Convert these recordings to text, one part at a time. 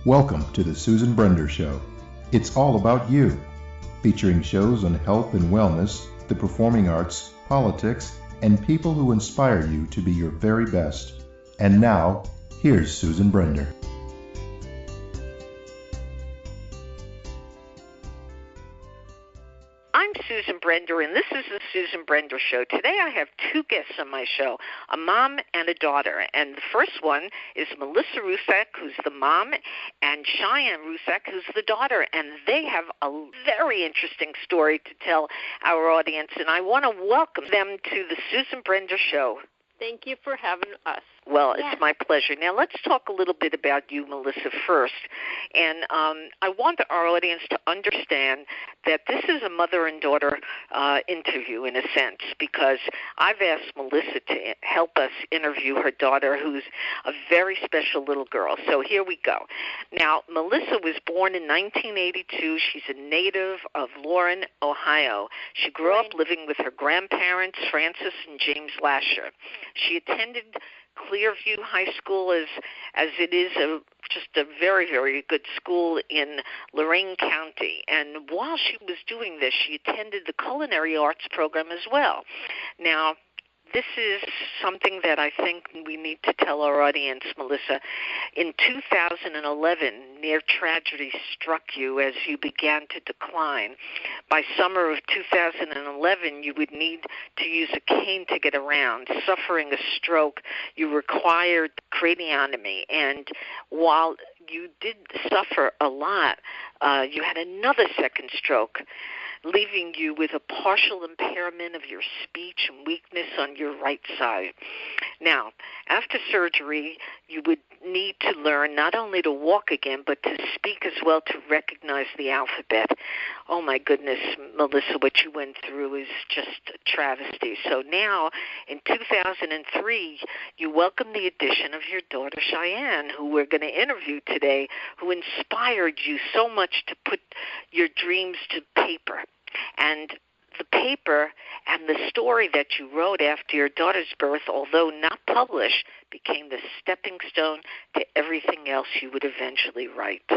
Welcome to the Susan Brender Show. It's all about you, featuring shows on health and wellness, the performing arts, politics, and people who inspire you to be your very best. And now, here's Susan Brender. I'm Susan Brender, and this is the Susan Brender Show. Today I have two guests on my show, a mom and a daughter. And the first one is Melisa Ruscsak, who's the mom, and Chyenne Ruscsak, who's the daughter. And they have a very interesting story to tell our audience, and I want to welcome them to the Susan Brender Show. Thank you for having us. Well, it's my pleasure. Now, let's talk a little bit about you, Melisa, first. And I want our audience to understand that this is a mother and daughter interview, in a sense, because I've asked Melisa to help us interview her daughter, who's a very special little girl. So here we go. Now, Melisa was born in 1982. She's a native of Lauren, Ohio. She grew up living with her grandparents, Francis and James Lasher. She attended Clearview High School as it is just a very, very good school in Lorain County. And while she was doing this, she attended the culinary arts program as well. Now, this is something that I think we need to tell our audience, Melisa. In 2011, near tragedy struck you as you began to decline. By summer of 2011, you would need to use a cane to get around. Suffering a stroke, you required craniotomy. And while you did suffer a lot, you had another second stroke, leaving you with a partial impairment of your speech and weakness on your right side. Now, after surgery, you would need to learn not only to walk again, but to speak as well, to recognize the alphabet. Oh, my goodness, Melisa, what you went through is just a travesty. So now, in 2003, you welcome the addition of your daughter, Chyenne, who we're going to interview today, who inspired you so much to put your dreams to paper. And the paper and the story that you wrote after your daughter's birth, although not published, became the stepping stone to everything else you would eventually write.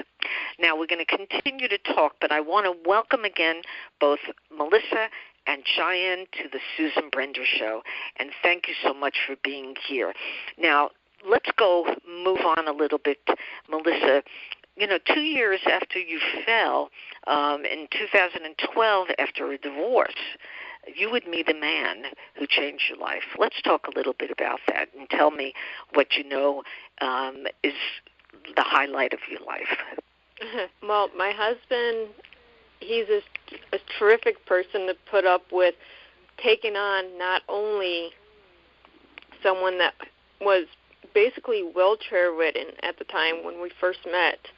Now, we're going to continue to talk, but I want to welcome again both Melisa and Chyenne to the Susan Brender Show, and thank you so much for being here. Now, let's move on a little bit, Melisa. You know, 2 years after you fell, in 2012, after a divorce, you would meet a man who changed your life. Let's talk a little bit about that and tell me what you know is the highlight of your life. Well, my husband, he's a terrific person to put up with taking on not only someone that was basically wheelchair-ridden at the time when we first met,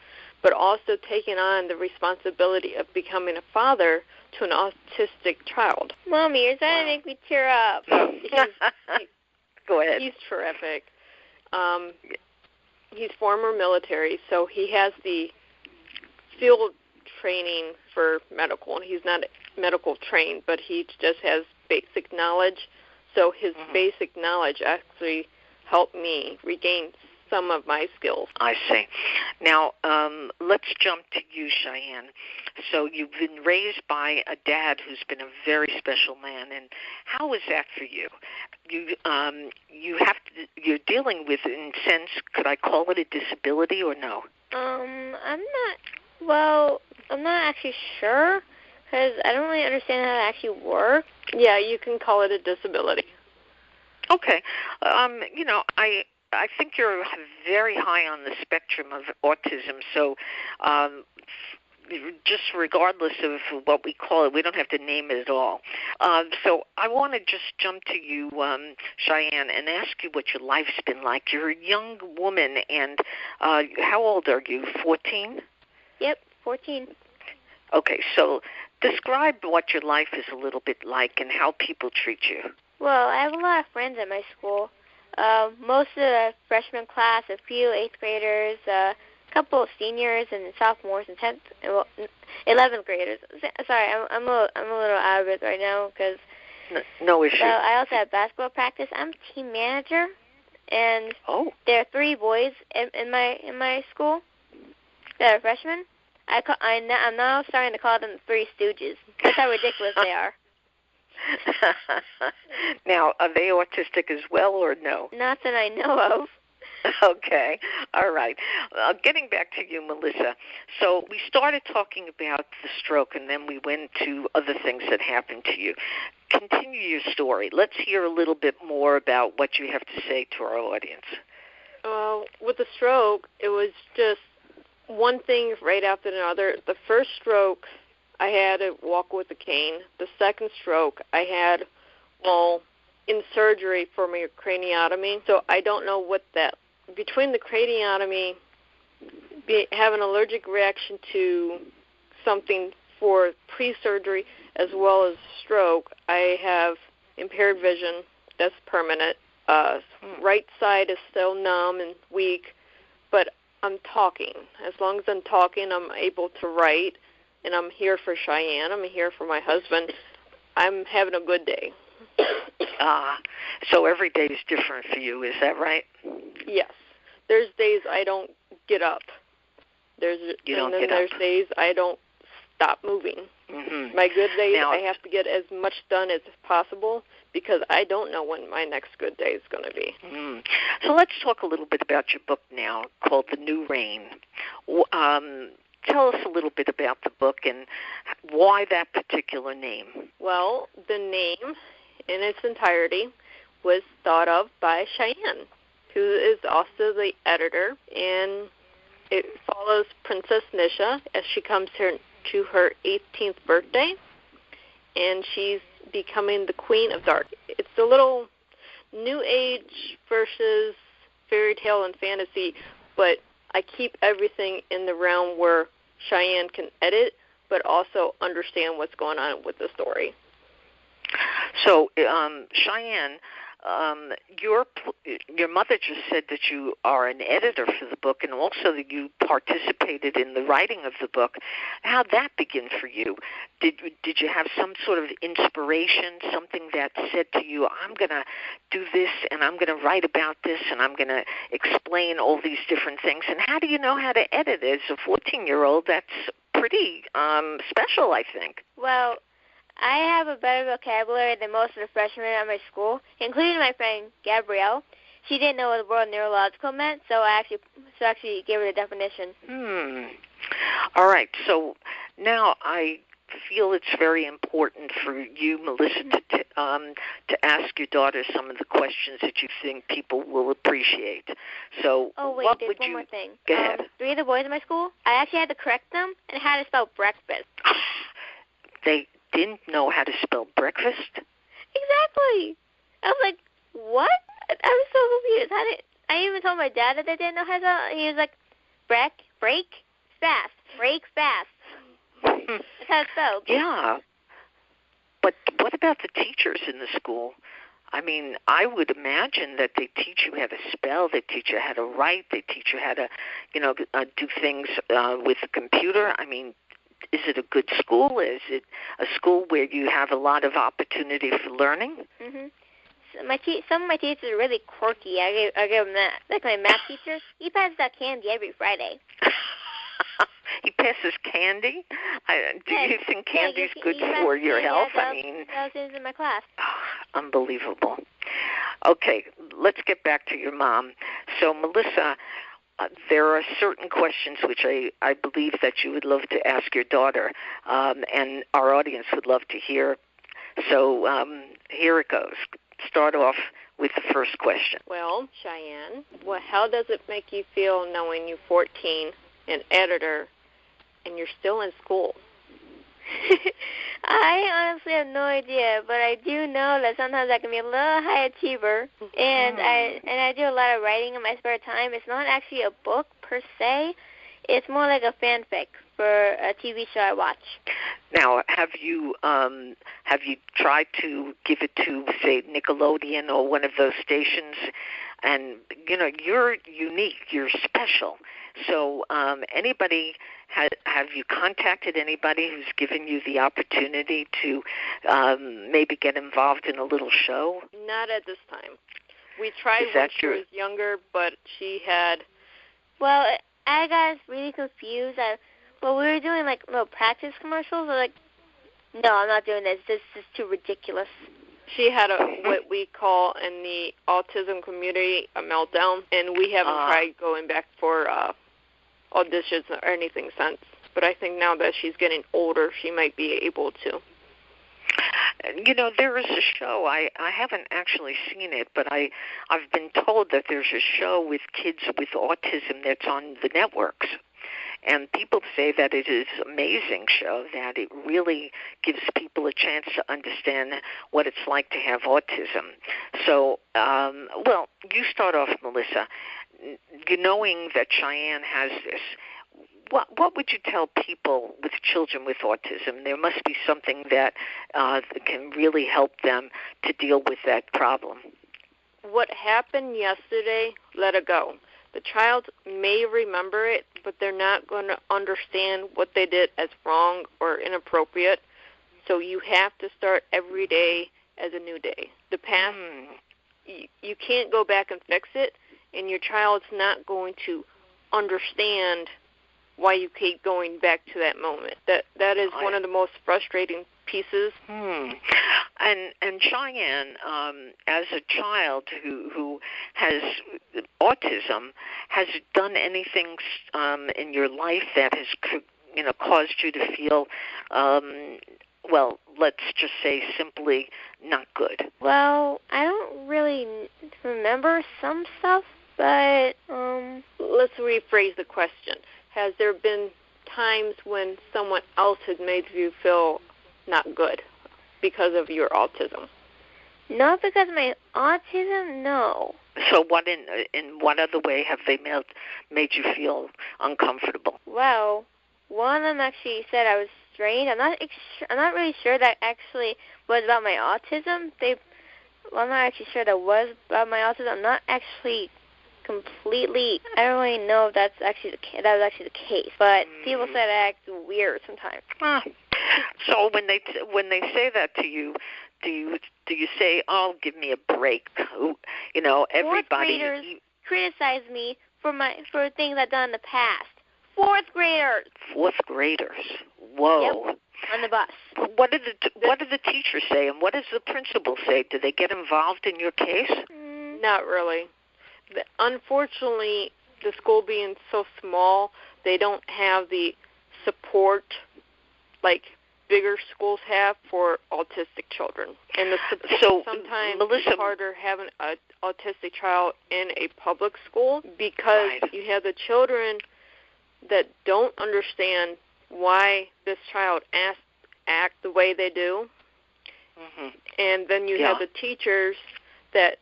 but also taking on the responsibility of becoming a father to an autistic child. Mommy, you're trying to make me tear up. Go ahead. He's terrific. He's former military, so he has the field training for medical, and he's not medical trained, but he just has basic knowledge. So his basic knowledge actually helped me regain some of my skills. I see. Now, let's jump to you, Chyenne. So you've been raised by a dad who's been a very special man, and how was that for you? You're dealing with, in a sense, could I call it a disability or no? I'm not actually sure, because I don't really understand how it actually works. Yeah, you can call it a disability. Okay. I think you're very high on the spectrum of autism, so just regardless of what we call it, we don't have to name it at all. So I want to just jump to you, Chyenne, and ask you what your life's been like. You're a young woman, and how old are you, 14? Yep, 14. Okay, so describe what your life is a little bit like and how people treat you. Well, I have a lot of friends at my school. Most of the freshman class, a few 8th graders, a couple of seniors and sophomores and 11th graders. Sorry, I'm a little out of it right now because no issue. So I also have basketball practice. I'm team manager, and there are 3 boys in my school. That are freshmen? I'm now starting to call them the Three Stooges. That's how ridiculous they are. Now, are they autistic as well or no? Not that I know of. Okay. All right. Getting back to you, Melisa. So we started talking about the stroke, and then we went to other things that happened to you. Continue your story. Let's hear a little bit more about what you have to say to our audience. With the stroke, it was just one thing right after another. The first stroke, I had to walk with a cane. The second stroke, I had, in surgery for my craniotomy. So I don't know what that, between the craniotomy, have an allergic reaction to something for pre-surgery as well as stroke, I have impaired vision. That's permanent. Right side is still numb and weak, but I'm talking. As long as I'm talking, I'm able to write, and I'm here for Chyenne. I'm here for my husband. I'm having a good day. So every day is different for you, is that right? Yes. There's days I don't get up. There's days I don't stop moving. Mm-hmm. My good days, I have to get as much done as possible because I don't know when my next good day is going to be. Mm. So let's talk a little bit about your book now called The New Reign. Tell us a little bit about the book and why that particular name. Well, the name in its entirety was thought of by Chyenne, who is also the editor, and it follows Princess Nisha as she comes here to her 18th birthday, and she's becoming the Queen of Dark. It's a little new age versus fairy tale and fantasy, but I keep everything in the realm where Chyenne can edit, but also understand what's going on with the story. So, Chyenne, your mother just said that you are an editor for the book and also that you participated in the writing of the book. How'd that begin for you? Did you have some sort of inspiration, something that said to you, I'm going to do this and I'm going to write about this and I'm going to explain all these different things? And how do you know how to edit? As a 14-year-old, that's pretty special, I think. Well, I have a better vocabulary than most of the freshmen at my school, including my friend Gabrielle. She didn't know what the word neurological meant, so I actually gave her the definition. All right. So now I feel it's very important for you, Melisa, to ask your daughter some of the questions that you think people will appreciate. So, wait, there's one more thing. Go ahead. 3 of the boys in my school, I actually had to correct them and how to spell breakfast. They didn't know how to spell breakfast? Exactly. I was like, what? I was so confused. I even told my dad that they didn't know how to spell. He was like, break fast. That's how it's spelled. Yeah. But what about the teachers in the school? I mean, I would imagine that they teach you how to spell, they teach you how to write, they teach you how to, do things with the computer. I mean, is it a good school? Is it a school where you have a lot of opportunity for learning? Mm-hmm. So some of my teachers are really quirky. I give them that. Like my math teacher, he passes out candy every Friday. He passes candy? Do you think candy's good for your health? That was in my class. Unbelievable. Okay, let's get back to your mom. So, Melisa, there are certain questions which I believe that you would love to ask your daughter, and our audience would love to hear. So here it goes. Start off with the first question. Well, Chyenne, how does it make you feel knowing you're 14, an editor, and you're still in school? I honestly have no idea, but I do know that sometimes I can be a little high achiever, and I do a lot of writing in my spare time. It's not actually a book per se; it's more like a fanfic for a TV show I watch. Now, have you tried to give it to, say, Nickelodeon or one of those stations? And you're unique, you're special. So, have you contacted anybody who's given you the opportunity to maybe get involved in a little show? Not at this time. We tried when she was younger, but she had... Well, I got really confused. But we were doing, like, little practice commercials. Like, no, I'm not doing this. This is too ridiculous. She had what we call in the autism community a meltdown, and we haven't tried going back for auditions or anything since. But I think now that she's getting older, she might be able to. You know, there is a show, I haven't actually seen it, but I've been told that there's a show with kids with autism that's on the networks. And people say that it is an amazing show, that it really gives people a chance to understand what it's like to have autism. So, well, you start off, Melissa. Knowing that Chyenne has this, what would you tell people with children with autism? There must be something that can really help them to deal with that problem. What happened yesterday, let it go. The child may remember it, but they're not going to understand what they did as wrong or inappropriate. So you have to start every day as a new day. The past, you can't go back and fix it, and your child's not going to understand why you keep going back to that moment. That is one of the most frustrating pieces. And Chyenne, as a child who has autism, has it done anything in your life that has caused you to feel, well, let's just say simply not good? Well, I don't really remember some stuff, but let's rephrase the question. Has there been times when someone else has made you feel not good because of your autism? Not because of my autism, no. So what in what other way have they made you feel uncomfortable? Well, one of them actually said I was strange. I'm not really sure that actually was about my autism. I'm not actually sure that was about my autism. I'm not actually completely. I don't really know if that was actually the case. But people said I act weird sometimes. So when they say that to you, do you say, "Oh, give me a break"? You know, everybody. Fourth graders criticize me for things I've done in the past. Fourth graders. Fourth graders. Whoa. Yep. On the bus. What do the teachers say, and what does the principal say? Do they get involved in your case? Not really. Unfortunately, the school being so small, they don't have the support like bigger schools have for autistic children. And so sometimes Melissa, it's harder having an autistic child in a public school because you have the children that don't understand why this child act the way they do. And then you have the teachers that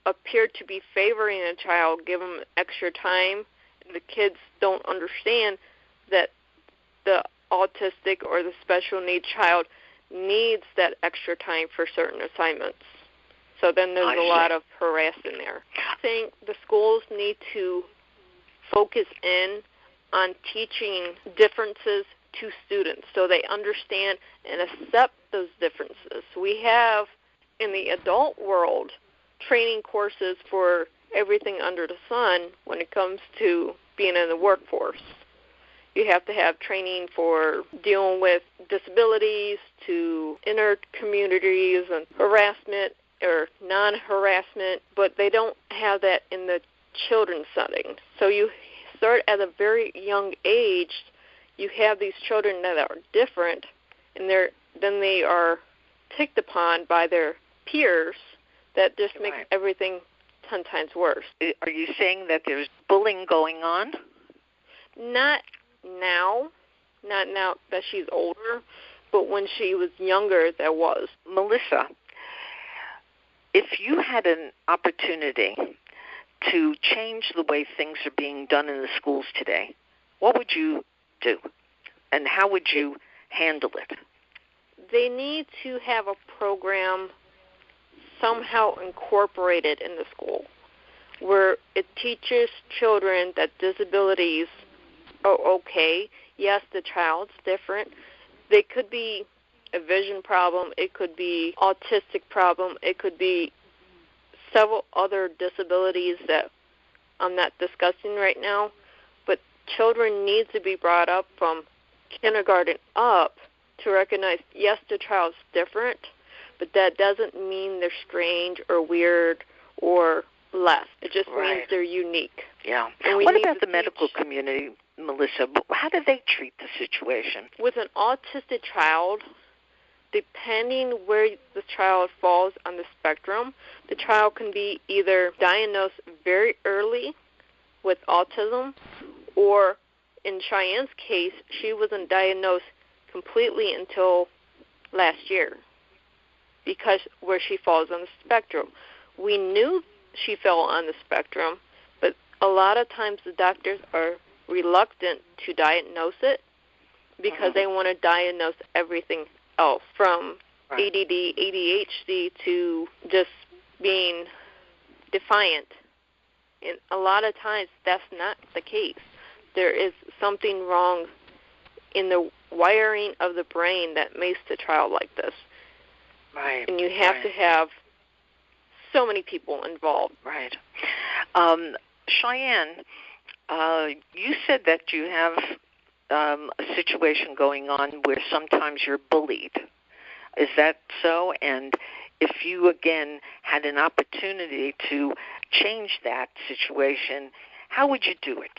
appear to be favoring a child, give them extra time. The kids don't understand that the autistic or the special needs child needs that extra time for certain assignments. So then there's a lot of harassment there. I think the schools need to focus in on teaching differences to students so they understand and accept those differences. We have, in the adult world, training courses for everything under the sun when it comes to being in the workforce. You have to have training for dealing with disabilities, to inner communities and harassment or non-harassment, but they don't have that in the children's setting. So you start at a very young age, you have these children that are different, and then they are picked upon by their peers. That just makes everything 10 times worse. Are you saying that there's bullying going on? Not now that she's older, but when she was younger, there was. Melissa, if you had an opportunity to change the way things are being done in the schools today, what would you do? And how would you handle it? They need to have a program somehow incorporated in the school where it teaches children that disabilities are okay. Yes, the child's different. They could be a vision problem. It could be autistic problem. It could be several other disabilities that I'm not discussing right now. But children need to be brought up from kindergarten up to recognize, yes, the child's different, but that doesn't mean they're strange or weird or less. It just means they're unique. Yeah. What about the medical community, Melissa? How do they treat the situation? With an autistic child, depending where the child falls on the spectrum, the child can be either diagnosed very early with autism, or in Cheyenne's case, she wasn't diagnosed completely until last year because where she falls on the spectrum. We knew she fell on the spectrum, but a lot of times the doctors are reluctant to diagnose it because they want to diagnose everything else, from ADD, ADHD to just being defiant. And a lot of times that's not the case. There is something wrong in the wiring of the brain that makes the child like this. Right. And you have to have so many people involved. Right. Chyenne, you said that you have a situation going on where sometimes you're bullied. Is that so? And if you, again, had an opportunity to change that situation, how would you do it?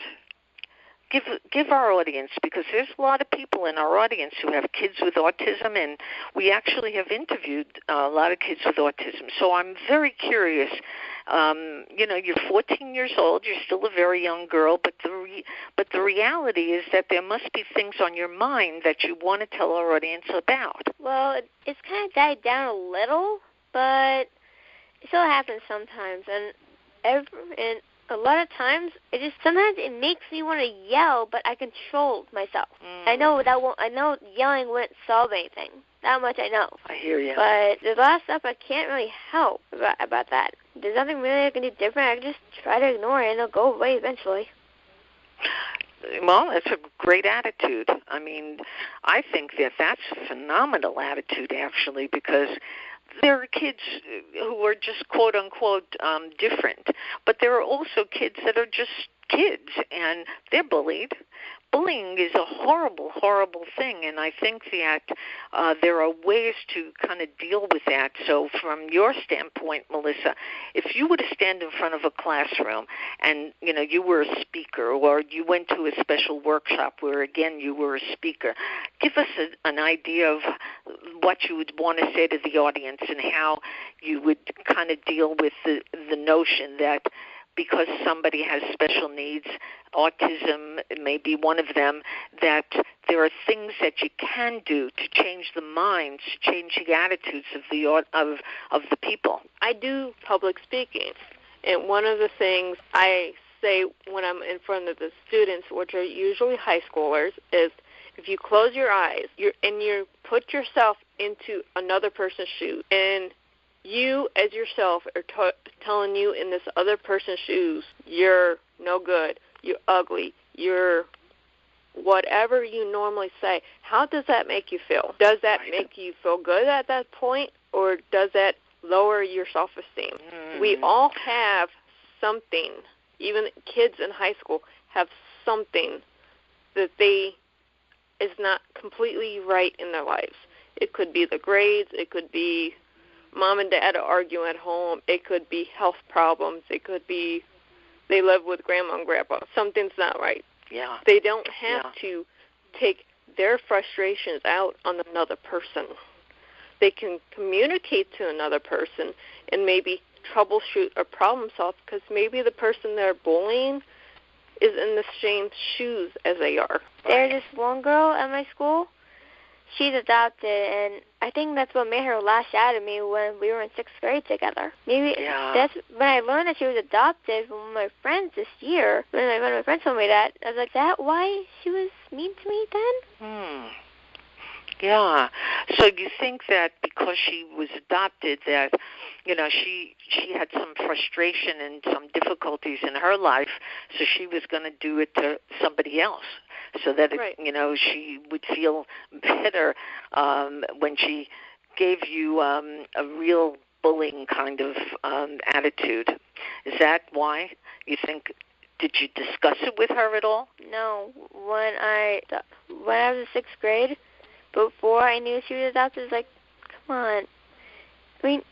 Give our audience, because there's a lot of people in our audience who have kids with autism, and we actually have interviewed a lot of kids with autism. So I'm very curious. You're 14 years old. You're still a very young girl, but the reality is that there must be things on your mind that you want to tell our audience about. Well, it's kind of died down a little, but it still happens sometimes, and a lot of times, sometimes it makes me want to yell, but I control myself. I know yelling wouldn't solve anything. That much I know. I hear you. But there's a lot of stuff I can't really help about that. There's nothing really I can do different. I can just try to ignore it, and it'll go away eventually. Well, that's a great attitude. I mean, I think that's a phenomenal attitude, actually, because there are kids who are just quote-unquote different, but there are also kids that are just kids, and they're bullied. Bullying is a horrible, horrible thing, and I think that there are ways to kind of deal with that. So from your standpoint, Melissa, if you were to stand in front of a classroom and, you were a speaker, or you went to a special workshop where, again, you were a speaker, give us an idea of what you would want to say to the audience and how you would kind of deal with the notion that because somebody has special needs, autism may be one of them, that there are things that you can do to change the minds, to change the attitudes of the people. I do public speaking, and one of the things I say when I'm in front of the students, which are usually high schoolers, is if you close your eyes and you put yourself into another person's shoes, and you as yourself are telling you in this other person's shoes, you're no good, you're ugly, you're whatever you normally say, how does that make you feel? Does that make you feel good at that point, or does that lower your self-esteem? We all have something, even kids in high school have something that is not completely right in their lives. It could be the grades, it could be mom and dad arguing at home, it could be health problems, it could be they live with grandma and grandpa. Something's not right. Yeah. They don't have to take their frustrations out on another person. They can communicate to another person and maybe troubleshoot or problem solve, because maybe the person they're bullying is in the same shoes as they are. There's this one girl at my school. She's adopted, and I think that's what made her lash out at me when we were in 6th grade together. Maybe that's when I learned that she was adopted from one of my friends this year. When one of my friends told me that, I was like, is that why she was mean to me then? Yeah. So you think that because she was adopted that, she had some frustration and some difficulties in her life, so she was going to do it to somebody else so that, she would feel better when she gave you a real bullying kind of attitude. Is that why you think Did you discuss it with her at all? No. When I was in 6th grade, before I knew she was adopted, I was like, come on. I mean,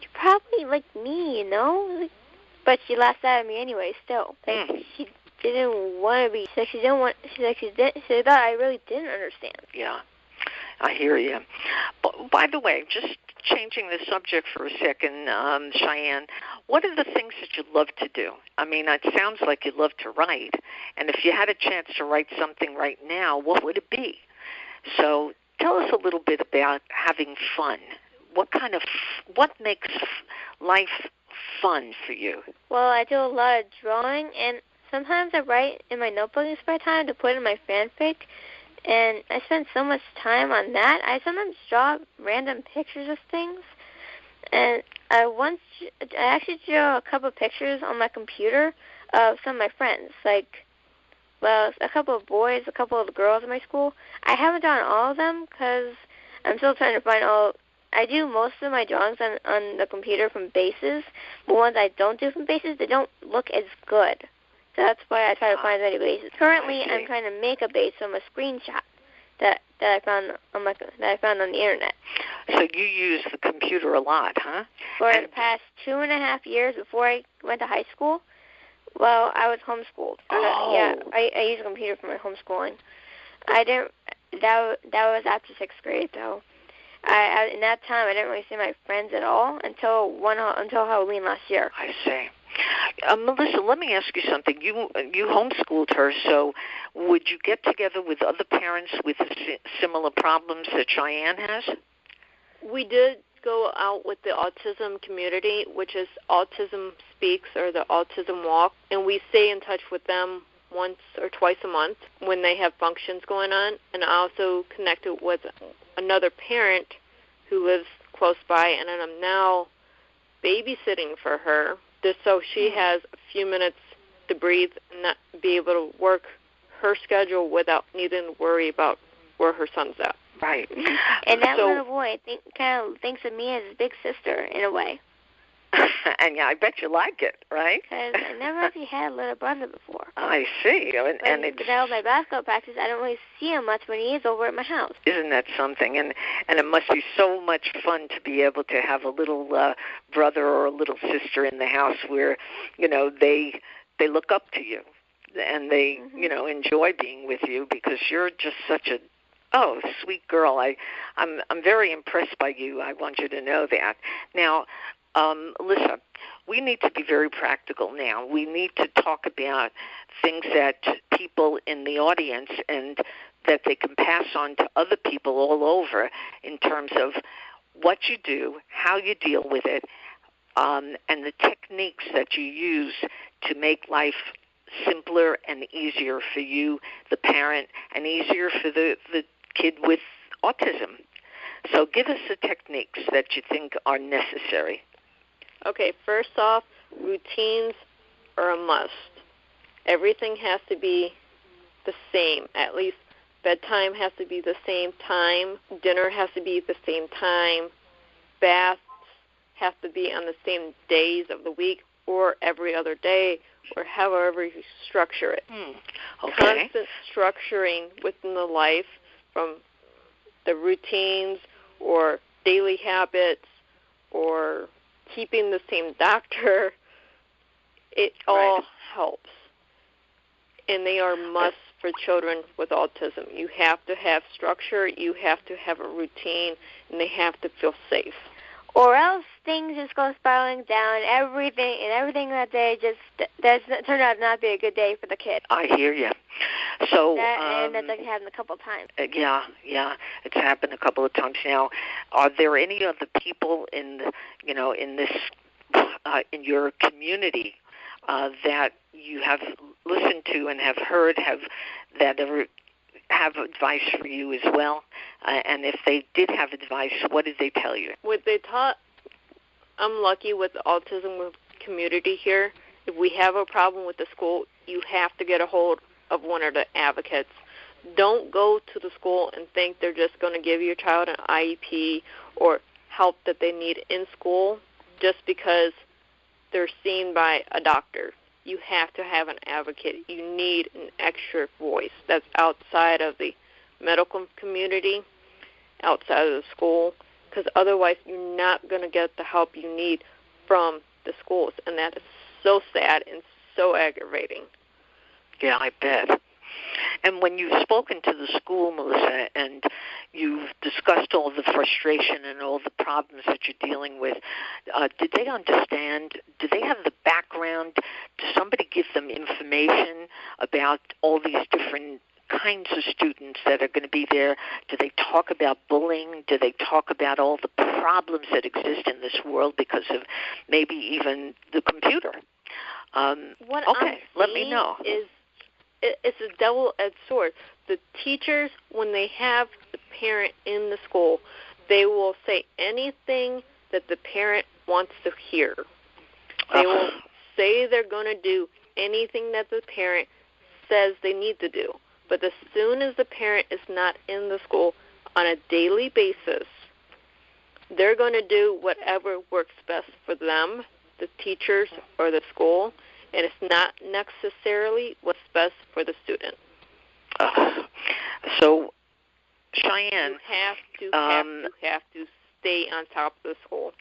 you're probably like me, you know? Like, but she laughed at me anyway. Still, like she didn't want to be. She thought I really didn't understand. Yeah, I hear you. But by the way, just changing the subject for a second, Chyenne, what are the things that you love to do? I mean, it sounds like you love to write, and if you had a chance to write something right now, what would it be? So tell us a little bit about having fun. What makes life fun for you? Well, I do a lot of drawing, and sometimes I write in my notebook in spare time to put in my fanfic, and I spend so much time on that. I sometimes draw random pictures of things, and I actually drew a couple of pictures on my computer of some of my friends, a couple of boys, a couple of girls in my school. I haven't drawn all of them because I'm still trying to find all. I do most of my drawings on the computer from bases, but ones I don't do from bases, they don't look as good. So that's why I try to find as many bases. Currently, I'm trying to make a base from a screenshot that I found on the internet. So you use the computer a lot, huh? For the past 2.5 years before I went to high school, well, I was homeschooled. Oh. Yeah, I use a computer for my homeschooling. I didn't. That was after 6th grade, though. In that time, I didn't really see my friends at all until Halloween last year. I see. Melissa, let me ask you something. You homeschooled her, so would you get together with other parents with similar problems that Chyenne has? We did go out with the autism community, which is Autism Speaks or the Autism Walk, and we stay in touch with them once or twice a month when they have functions going on. And I also connected with another parent who lives close by, and I'm now babysitting for her just so she has a few minutes to breathe and not be able to work her schedule without needing to worry about where her son's at. Right. And that little boy kind of thinks of me as his big sister in a way. And yeah, I bet you like it, right? Because I never actually had a little brother before. I see. And it's without my basketball practice, I don't really see him much when he is over at my house. Isn't that something? And it must be so much fun to be able to have a little brother or a little sister in the house where, they look up to you and they, enjoy being with you because you're just such a sweet girl. I'm very impressed by you. I want you to know that. Now, Melissa, we need to be very practical now. We need to talk about things that people in the audience and that they can pass on to other people all over in terms of what you do, how you deal with it, and the techniques that you use to make life simpler and easier for you, the parent, and easier for the kid with autism. So give us the techniques that you think are necessary. Okay, first off, routines are a must. Everything has to be the same. At least bedtime has to be the same time. Dinner has to be the same time. Baths have to be on the same days of the week or every other day or however you structure it. Okay. Constant structuring within the life from the routines or daily habits or keeping the same doctor, it all helps. And they are musts for children with autism. You have to have structure, you have to have a routine, and they have to feel safe. Or else things just go spiraling down, everything that day turned out not be a good day for the kid. I hear you. So and that's happened a couple of times. Yeah, it's happened a couple of times now. Are there any other people in in your community that you have listened to and have heard that have advice for you as well? And if they did have advice, what did they tell you? What they taught, I'm lucky with the autism community here. If we have a problem with the school, you have to get a hold of one of the advocates. Don't go to the school and think they're just going to give your child an IEP or help that they need in school just because they're seen by a doctor. you have to have an advocate. You need an extra voice that's outside of the medical community, outside of the school, because otherwise you're not going to get the help you need from the schools, and that is so sad and so aggravating. Yeah, I bet. And when you've spoken to the school, Melissa, and you've discussed all the frustration and all the problems that you're dealing with, did they understand? Do they have the background? Does somebody give them information about all these different kinds of students that are going to be there? Do they talk about bullying? Do they talk about all the problems that exist in this world because of maybe even the computer? Let me know. It's a double-edged sword. The teachers, when they have the parent in the school, they will say anything that the parent wants to hear. They will say they're going to do anything that the parent says they need to do. But as soon as the parent is not in the school on a daily basis, they're going to do whatever works best for them, the teachers or the school, and it's not necessarily what's best for the student. So, Chyenne, you have to stay on top of the school.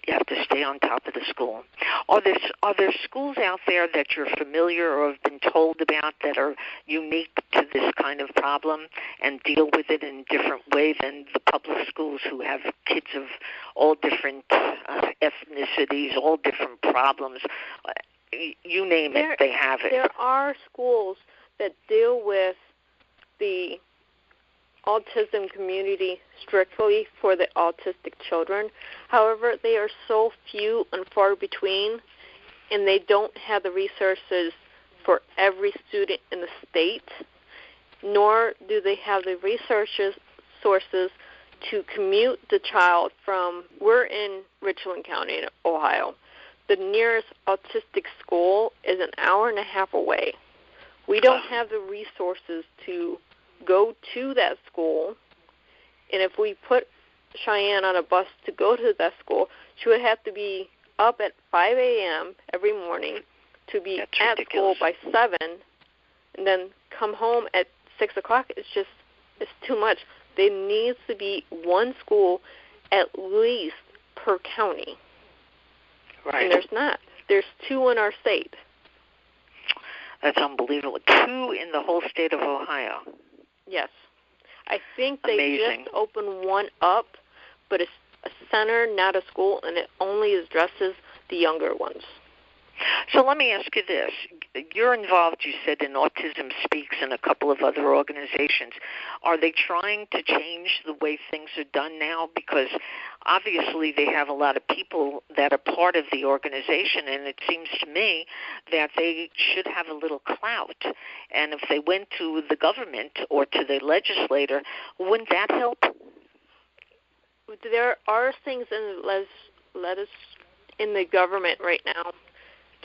You have to stay on top of the school. Are there schools out there that you're familiar or have been told about that are unique to this kind of problem and deal with it in a different way than the public schools who have kids of all different ethnicities, all different problems? You name it, they have it. There are schools that deal with the autism community strictly for the autistic children. However, they are so few and far between, and they don't have the resources for every student in the state, nor do they have the sources to commute the child from, we're in Richland County in Ohio. The nearest autistic school is an hour and a half away. We don't have the resources to go to that school, and if we put Chyenne on a bus to go to that school, she would have to be up at 5 a.m. every morning to be at school by 7, and then come home at 6 o'clock. It's too much. There needs to be one school at least per county. Right. And there's not. There's 2 in our state. That's unbelievable. 2 in the whole state of Ohio. Yes. I think they just opened one up, but it's a center, not a school, and it only addresses the younger ones. So let me ask you this. You're involved, you said, in Autism Speaks and a couple of other organizations. Are they trying to change the way things are done now? Because obviously they have a lot of people that are part of the organization, and it seems to me that they should have a little clout. And if they went to the government or to the legislator, wouldn't that help? There are things in the government right now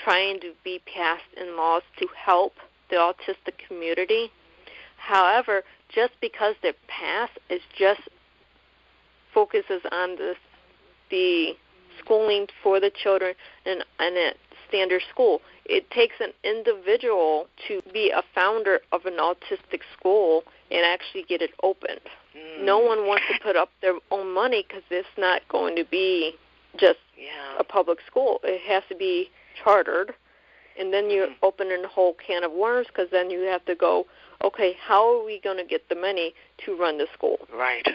trying to be passed in laws to help the autistic community. However, just because they're passed, it just focuses on the schooling for the children in a standard school. It takes an individual to be a founder of an autistic school and actually get it opened. No one wants to put up their own money because it's not going to be just a public school. It has to be chartered, and then you're opening a whole can of worms because then you have to go, okay, how are we going to get the money to run the school? Right.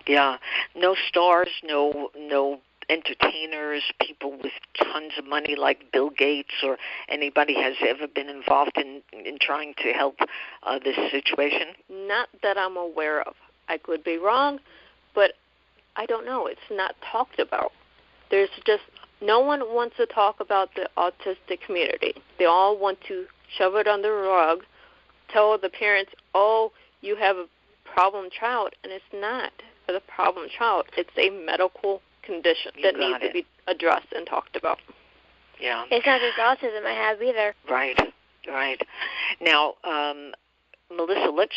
Yeah. No stars, no entertainers, people with tons of money like Bill Gates or anybody has ever been involved in trying to help this situation? Not that I'm aware of. I could be wrong, but I don't know. It's not talked about. There's just no one wants to talk about the autistic community. They all want to shove it under the rug, tell the parents, oh, you have a problem child, and it's not a problem child. It's a medical condition that needs to be addressed and talked about. Yeah. It's not just autism I have either. Right. Now, Melissa, let's,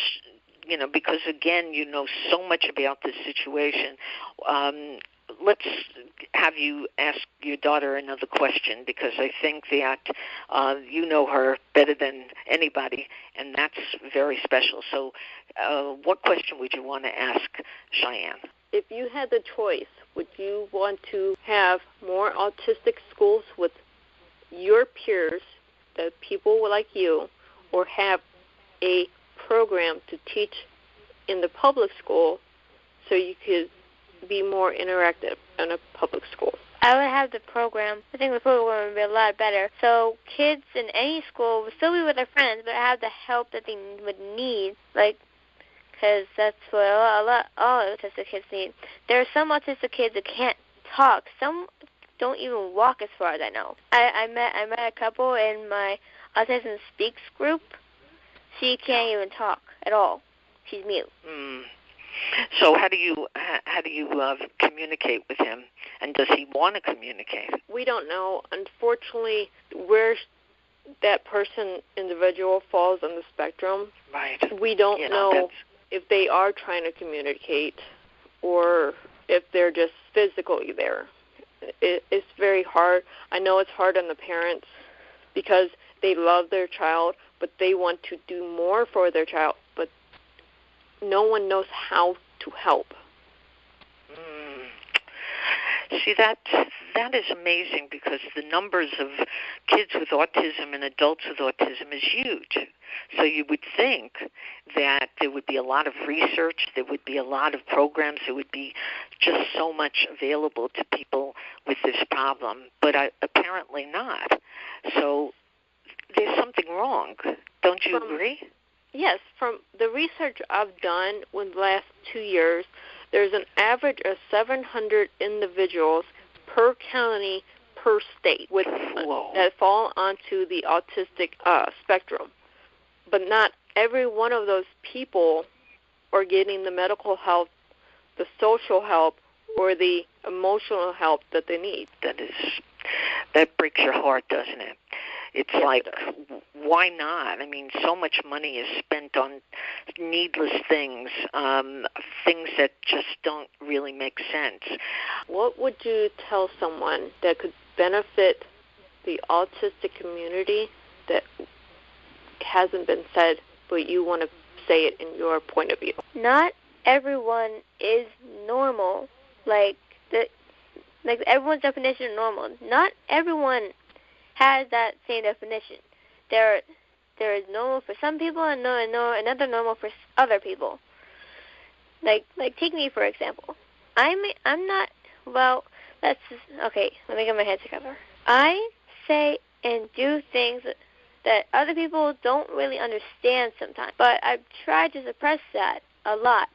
because again, you know so much about this situation, let's have you ask your daughter another question, because I think that you know her better than anybody, and that's very special. So what question would you want to ask Chyenne? If you had the choice, would you want to have more autistic schools with your peers, the people like you, or have a program to teach in the public school so you could be more interactive in a public school? I would have the program. I think the program would be a lot better. So kids in any school would still be with their friends, but have the help that they would need, because that's what all autistic kids need. There are some autistic kids that can't talk. Some don't even walk, as far as I know. I met a couple in my Autism Speaks group. She can't even talk at all. She's mute. So how do you communicate with him, and does he want to communicate? We don't know. Unfortunately, where that individual falls on the spectrum, right? We don't know if they are trying to communicate or if they're just physically there. It's very hard. I know it's hard on the parents because they love their child, but they want to do more for their child, but no one knows how to help. See, that is amazing, because the numbers of kids with autism and adults with autism is huge. So you would think that there would be a lot of research, there would be a lot of programs, there would be just so much available to people with this problem, but apparently not. So there's something wrong. Don't you agree? Yes. From the research I've done in the last 2 years, there's an average of 700 individuals per county per state that fall onto the autistic spectrum. But not every one of those people are getting the medical help, the social help, or the emotional help that they need. That breaks your heart, doesn't it? It's why not? I mean, so much money is spent on needless things, things that just don't really make sense. What would you tell someone that could benefit the autistic community that hasn't been said, but you want to say it in your point of view? Not everyone is normal. Like everyone's definition of normal. Not everyone has that same definition. There is normal for some people and another normal for other people. Like take me for example. I'm not well. Let me get my head together. I say and do things that other people don't really understand sometimes, but I've tried to suppress that a lot.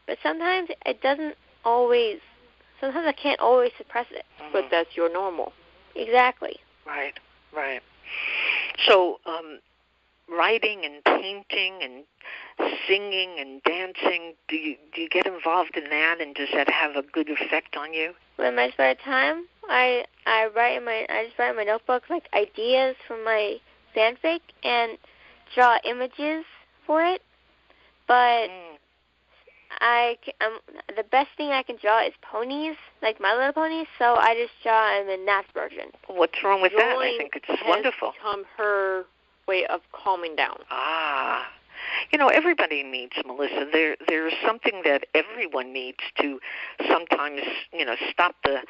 But sometimes it doesn't always. Sometimes I can't always suppress it. But that's your normal. Exactly. Right. So, writing and painting and singing and dancing, do you get involved in that, and does that have a good effect on you? When my spare time, I just write in my notebook ideas from my fanfic and draw images for it. But the best thing I can draw is ponies, like My Little Ponies, so I just draw them in that version. What's wrong with that? I think it's wonderful. Has become her way of calming down. Everybody needs, Melissa. There's something that everyone needs to sometimes, stop the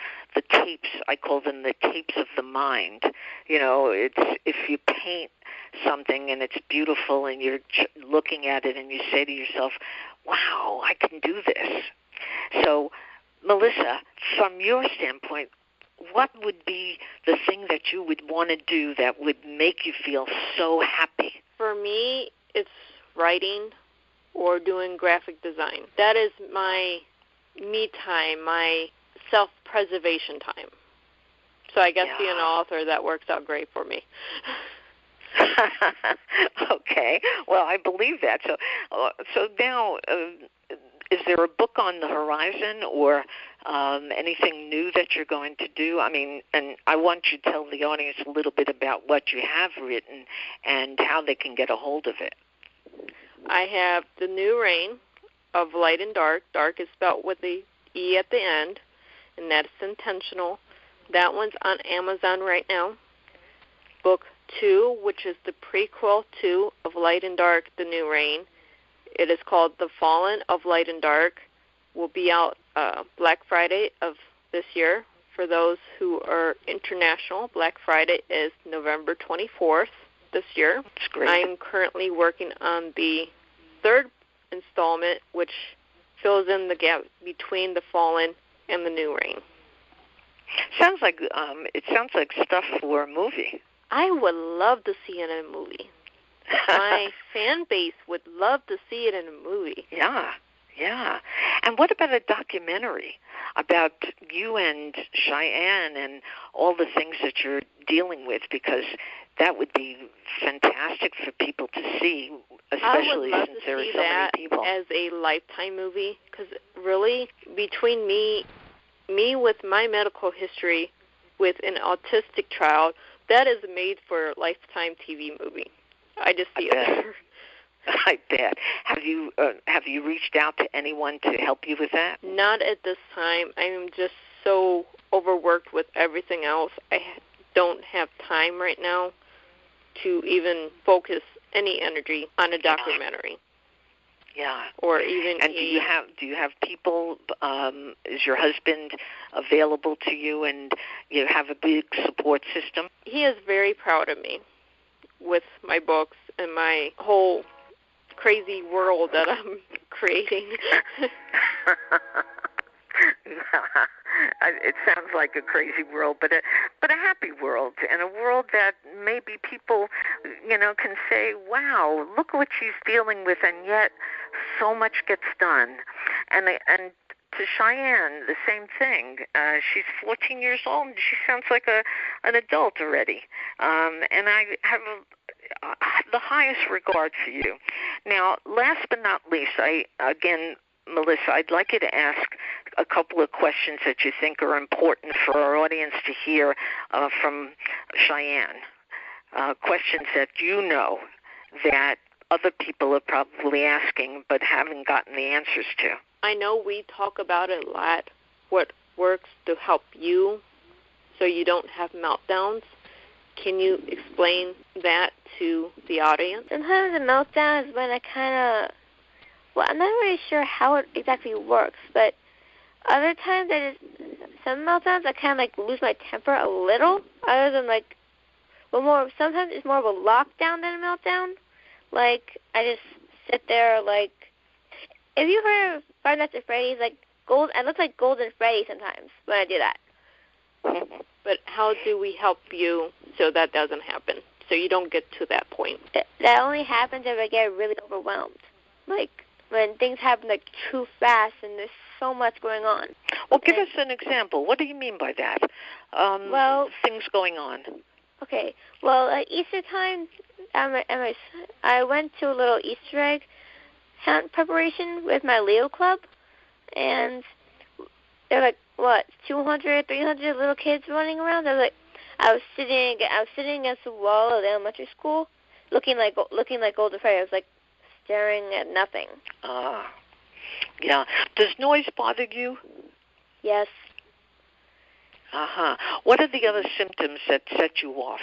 tapes. I call them the tapes of the mind. It's if you paint something and it's beautiful and you're looking at it and you say to yourself, wow, I can do this. So, Melissa, from your standpoint, what would be the thing that you would want to do that would make you feel so happy? For me, it's writing or doing graphic design. That is my me time, my self-preservation time. So I guess being an author, that works out great for me. Okay. Well, I believe that. So now, is there a book on the horizon or anything new that you're going to do? I mean, and I want you to tell the audience a little bit about what you have written and how they can get a hold of it. I have The New Reign of Light and Dark. Dark is spelled with the E at the end. and that is intentional. That one's on Amazon right now. Book 2, which is the prequel to Of Light and Dark, The New Reign. It is called The Fallen of Light and Dark. Will be out Black Friday of this year. For those who are international, Black Friday is November 24th this year. That's great. I'm currently working on the third installment, which fills in the gap between The Fallen and The New Reign. Sounds like it sounds like stuff for a movie. I would love to see it in a movie. My fan base would love to see it in a movie. Yeah. Yeah. And what about a documentary about you and Chyenne and all the things that you're dealing with? Because that would be fantastic for people to see, especially since there are so many people. I would love to see that as a Lifetime movie, because really, between me with my medical history with an autistic child, that is a made-for-Lifetime TV movie. I just see it. I bet. Have you reached out to anyone to help you with that? Not at this time. I'm just so overworked with everything else. I don't have time right now to even focus any energy on a documentary. Yeah. Or even. And do you have people? Is your husband available to you, and you have a big support system? He is very proud of me with my books and my whole crazy world that I'm creating. It sounds like a crazy world, but a happy world, and a world that maybe people, can say, wow, look what she's dealing with, and yet so much gets done. And to Chyenne, the same thing. She's 14 years old, and she sounds like an adult already. And I have the highest regard for you. Now, last but not least, Melissa, I'd like you to ask a couple of questions that you think are important for our audience to hear from Chyenne. Questions that you know that other people are probably asking but haven't gotten the answers to. I know we talk about it a lot, what works to help you so you don't have meltdowns. Can you explain that to the audience? Sometimes the meltdown is when I I'm not really sure how it exactly works, but other times some meltdowns I kind of lose my temper a little, other than sometimes it's more of a lockdown than a meltdown. I just sit there if you heard of Five Nights at Freddy's, I look like Golden Freddy sometimes when I do that. But how do we help you so that doesn't happen, so you don't get to that point? That only happens if I get really overwhelmed. When things happen too fast and there's so much going on. Well, give us an example. What do you mean by that? Things going on. Okay. Well, at Easter time, I went to a little Easter egg hunt preparation with my Leo club, and there were 200, 300 little kids running around. I was sitting against the wall of the elementary school, looking like Golden Freddy. I was staring at nothing. Yeah. Does noise bother you? Yes. What are the other symptoms that set you off?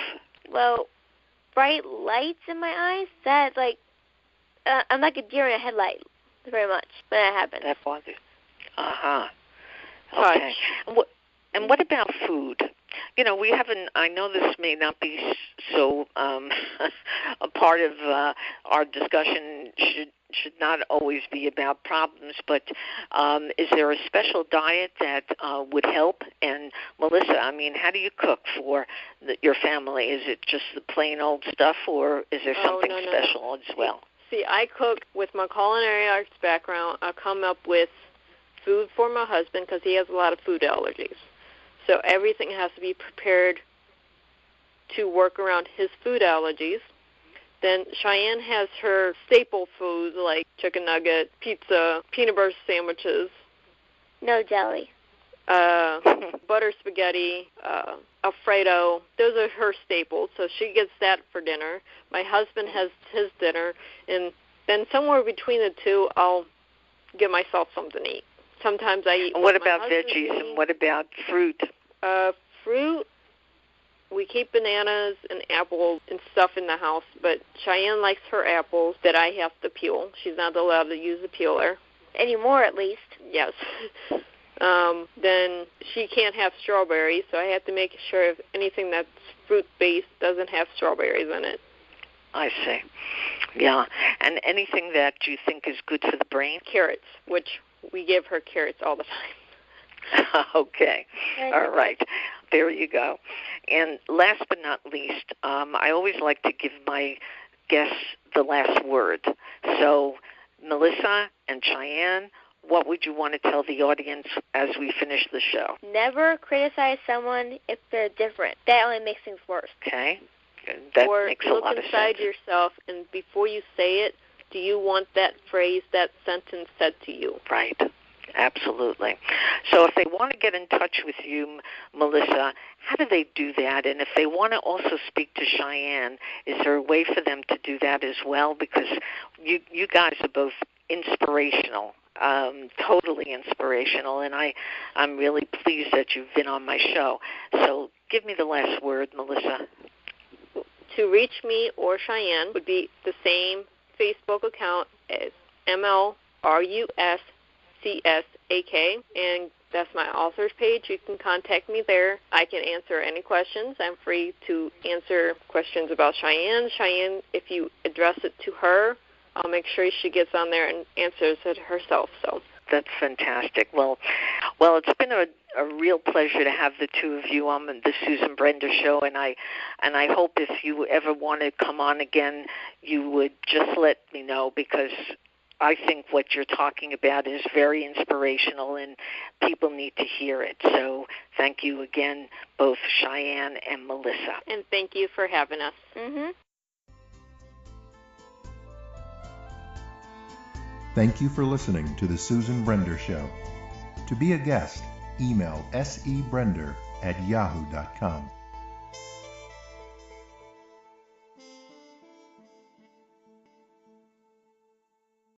Well, bright lights in my eyes. That I'm like a deer in a headlight, very much when that happens. That bothers you. Okay. And what about food? We haven't. I know this may not be so a part of our discussion. Should not always be about problems, but is there a special diet that would help? And Melissa, how do you cook for your family? Is it just the plain old stuff, or is there something special as well? See, I cook with my culinary arts background. I come up with food for my husband because he has a lot of food allergies. So everything has to be prepared to work around his food allergies. Then Chyenne has her staple foods like chicken nugget, pizza, peanut butter sandwiches. No jelly. Butter spaghetti, Alfredo. Those are her staples, so she gets that for dinner. My husband has his dinner, and then somewhere between the two, I'll give myself something to eat. sometimes I eat. And what about veggies and what about fruit? Fruit, we keep bananas and apples and stuff in the house, but Chyenne likes her apples that I have to peel. She's not allowed to use a peeler. Anymore, at least. Yes. Then she can't have strawberries, so I have to make sure if anything that's fruit-based doesn't have strawberries in it. I see. Yeah. And anything that you think is good for the brain? Carrots, which we give her carrots all the time. Okay. All right. There you go. And last but not least, I always like to give my guests the last word. So, Melisa and Chyenne, what would you want to tell the audience as we finish the show? Never criticize someone if they're different. That only makes things worse. Okay. That makes a lot of sense. Or look inside yourself, and before you say it, do you want that phrase, that sentence said to you? Right. Absolutely. So if they want to get in touch with you, Melisa, how do they do that? And if they want to also speak to Chyenne, is there a way for them to do that as well? Because you guys are both inspirational, totally inspirational, and I'm really pleased that you've been on my show. So give me the last word, Melisa. To reach me or Chyenne would be the same Facebook account as MLRUSCSAK, and that's my author's page. You can contact me there. I can answer any questions. I'm free to answer questions about Chyenne. Chyenne, if you address it to her, I'll make sure she gets on there and answers it herself. So that's fantastic. Well, it's been a real pleasure to have the two of you on the Susan Brender Show, and I hope if you ever want to come on again, you would just let me know, because I think what you're talking about is very inspirational and people need to hear it. So thank you again, both Chyenne and Melisa. And thank you for having us. Mm-hmm. Thank you for listening to The Susan Brender Show. To be a guest, email sebrender@yahoo.com.